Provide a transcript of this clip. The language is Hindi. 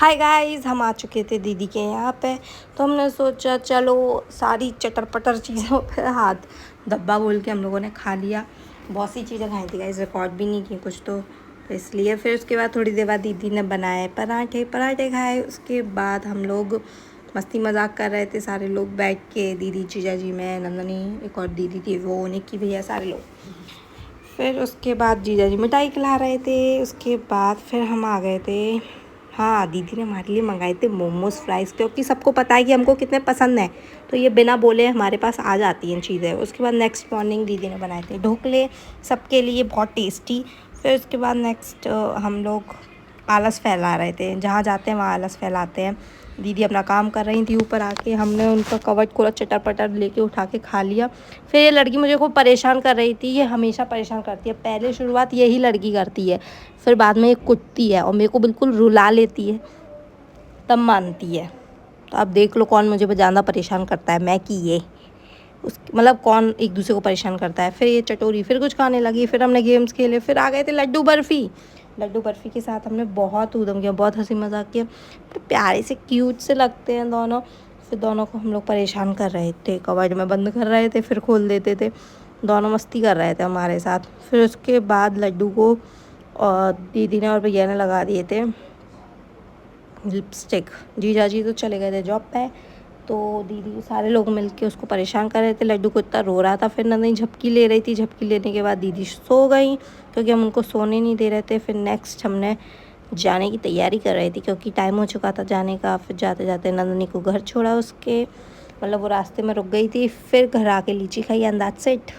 हाय गाइस, हम आ चुके थे दीदी के यहाँ पे। तो हमने सोचा चलो सारी चटर पटर चीज़ों पे हाथ धब्बा बोल के हम लोगों ने खा लिया। बहुत सी चीज़ें खाई थी गाइस, रिकॉर्ड भी नहीं की कुछ तो इसलिए। फिर उसके बाद थोड़ी देर बाद दीदी ने बनाए पराठे खाए। उसके बाद हम लोग मस्ती मजाक कर रहे थे सारे लोग बैठ के, दीदी जीजा जी मैं नंदनी, एक और दीदी थी वो, निक्की भैया, सारे लोग। फिर उसके बाद जीजा जी मिठाई खिला रहे थे। उसके बाद फिर हम आ गए थे। हाँ, दीदी ने हमारे लिए मंगाए थे मोमोज़ फ्राइज़, क्योंकि सबको पता है कि हमको कितने पसंद हैं, तो ये बिना बोले हमारे पास आ जाती हैं चीज़ें। उसके बाद नेक्स्ट मॉर्निंग दीदी ने बनाए थे ढोकले सबके लिए, बहुत टेस्टी। फिर उसके बाद नेक्स्ट हम लोग आलस फैला रहे थे, जहाँ जाते हैं वहाँ आलस फैलाते हैं। दीदी अपना काम कर रही थी ऊपर आके, हमने उनका कवर पूरा चटर पटर लेके उठा के खा लिया। फिर ये लड़की मुझे खूब परेशान कर रही थी, ये हमेशा परेशान करती है। पहले शुरुआत यही लड़की करती है, फिर बाद में ये कुटती है और मेरे को बिल्कुल रुला लेती है, तब मानती है। तो अब देख लो कौन मुझे ज़्यादा परेशान करता है, मैं कि ये उस मतलब कौन एक दूसरे को परेशान करता है। फिर ये चटोरी फिर कुछ खाने लगी, फिर हमने गेम्स खेले, फिर आ गए थे लड्डू बर्फ़ी के साथ हमने बहुत ऊधम किया, बहुत हंसी मजाक किया। तो प्यारे से क्यूट से लगते हैं दोनों। फिर दोनों को हम लोग परेशान कर रहे थे, कवर्ड में बंद कर रहे थे, फिर खोल देते थे। दोनों मस्ती कर रहे थे हमारे साथ। फिर उसके बाद लड्डू को और दीदी ने और भैया ने लगा दिए थे लिपस्टिक। जीजा जी तो चले गए थे जॉब पे, तो दीदी सारे लोग मिलके उसको परेशान कर रहे थे। लड्डू को इतना रो रहा था, फिर नंदनी झपकी ले रही थी। झपकी लेने के बाद दीदी सो गई, क्योंकि हम उनको सोने नहीं दे रहे थे। फिर नेक्स्ट हमने जाने की तैयारी कर रही थी, क्योंकि टाइम हो चुका था जाने का। फिर जाते जाते नंदनी को घर छोड़ा उसके, मतलब वो रास्ते में रुक गई थी। फिर घर आके लीची खाई एंड दैट्स इट।